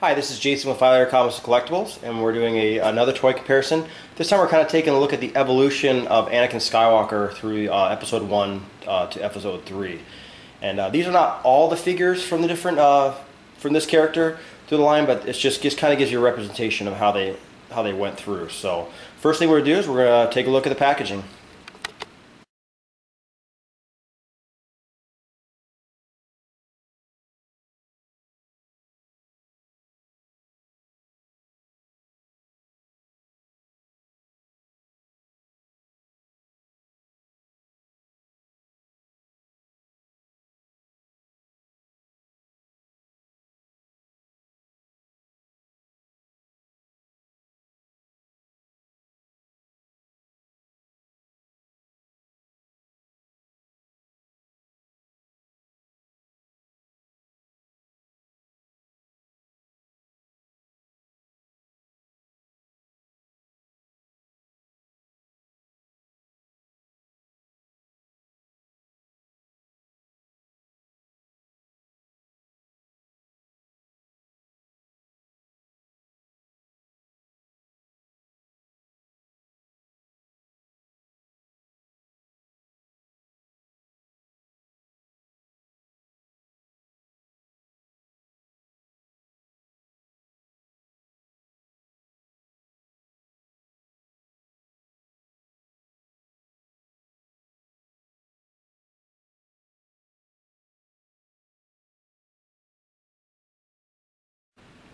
Hi, this is Jason with Five Comics and Collectibles, and we're doing another toy comparison. This time we're kind of taking a look at the evolution of Anakin Skywalker through Episode 1 to Episode 3. And these are not all the figures from the different from this character through the line, but it's just kind of gives you a representation of how they went through. So first thing we're going to do is we're going to take a look at the packaging.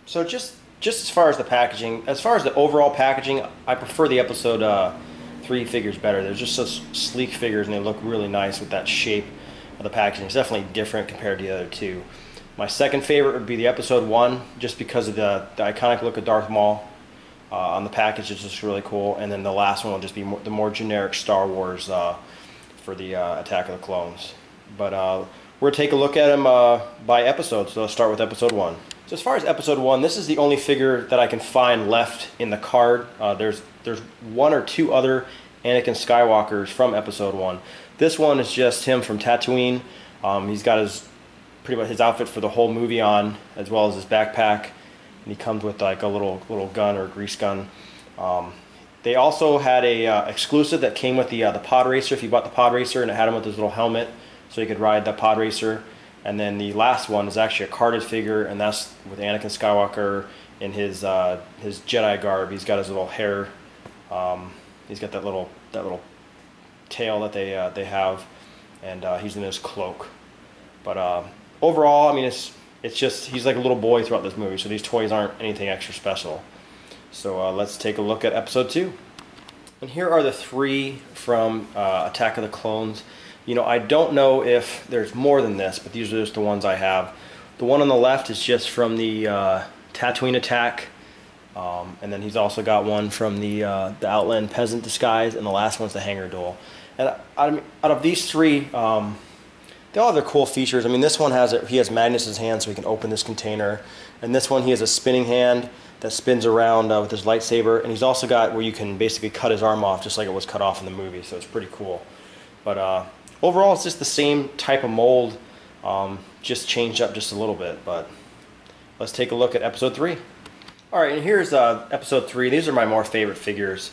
So just as far as the packaging, as far as the overall packaging, I prefer the Episode 3 figures better. They're just so sleek figures, and they look really nice with that shape of the packaging. It's definitely different compared to the other two. My second favorite would be the Episode 1, just because of the iconic look of Darth Maul on the package. It's just really cool. And then the last one will just be the more generic Star Wars for the Attack of the Clones. But we're going to take a look at them by episode, so let's start with Episode 1. So as far as Episode 1, this is the only figure that I can find left in the card. There's one or two other Anakin Skywalkers from Episode 1. This one is just him from Tatooine. He's got pretty much his outfit for the whole movie on, as well as his backpack. And he comes with like a little gun or a grease gun. They also had a exclusive that came with the pod racer. If you bought the pod racer, and it had him with his little helmet, so you could ride the pod racer. And then the last one is actually a carded figure, and that's with Anakin Skywalker in his Jedi garb. He's got his little hair. He's got that little tail that they have, and he's in his cloak. But overall, I mean, it's just he's like a little boy throughout this movie. So these toys aren't anything extra special. So let's take a look at Episode 2. And here are the three from Attack of the Clones. You know, I don't know if there's more than this, but these are just the ones I have. The one on the left is just from the Tatooine attack, and then he's also got one from the Outland Peasant disguise, and the last one's the Hangar Duel. And out of these three, they all have their cool features. I mean, this one he has Magnus's hand, so he can open this container, and this one he has a spinning hand that spins around with his lightsaber, and he's also got where you can basically cut his arm off, just like it was cut off in the movie. So it's pretty cool. But overall, it's just the same type of mold, just changed up just a little bit. But let's take a look at Episode 3. All right, and here's Episode 3. These are my more favorite figures.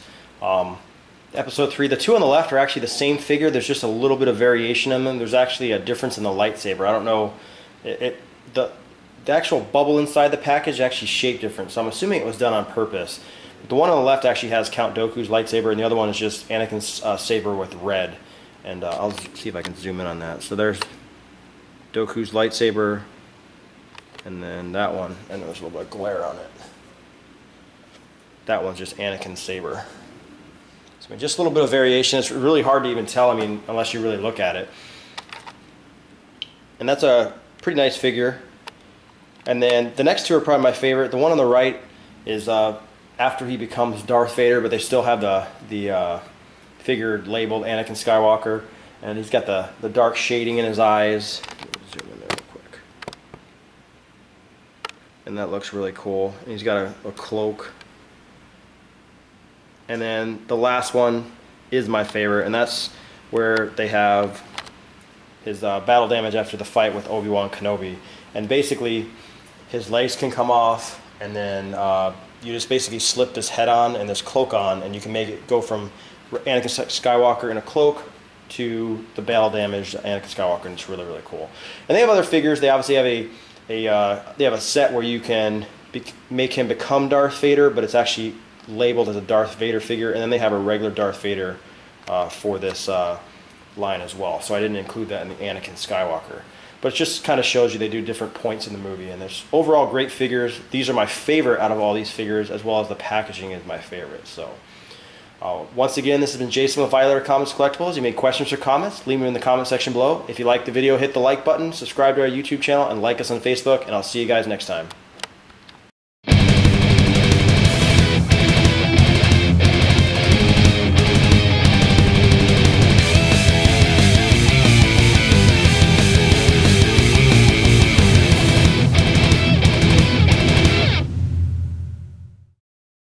Episode 3, the two on the left are actually the same figure. There's just a little bit of variation in them. There's actually a difference in the lightsaber. I don't know. The actual bubble inside the package is actually shaped different, so I'm assuming it was done on purpose. The one on the left actually has Count Dooku's lightsaber, and the other one is just Anakin's saber with red. And I'll see if I can zoom in on that. So there's Dooku's lightsaber, and then that one, and there's a little bit of glare on it. That one's just Anakin's saber. So I mean, just a little bit of variation. It's really hard to even tell, I mean, unless you really look at it. And that's a pretty nice figure. And then the next two are probably my favorite. The one on the right is after he becomes Darth Vader, but they still have the figure labeled Anakin Skywalker, and he's got the dark shading in his eyes. Zoom in there real quick. And that looks really cool. And he's got a cloak. And then the last one is my favorite, and that's where they have his battle damage after the fight with Obi-Wan Kenobi. And basically, his legs can come off, and then you just basically slip this head on and this cloak on, and you can make it go from Anakin Skywalker in a cloak to the battle damaged Anakin Skywalker, and it's really, really cool. And they have other figures. They obviously have they have a set where you can make him become Darth Vader, but it's actually labeled as a Darth Vader figure, and then they have a regular Darth Vader for this line as well. So I didn't include that in the Anakin Skywalker. But it just kind of shows you they do different points in the movie, and there's overall great figures. These are my favorite out of all these figures, as well as the packaging is my favorite. So once again, this has been Jason with Violator Comics Collectibles. If you have questions or comments, leave them in the comment section below. If you like the video, hit the like button, subscribe to our YouTube channel, and like us on Facebook, and I'll see you guys next time.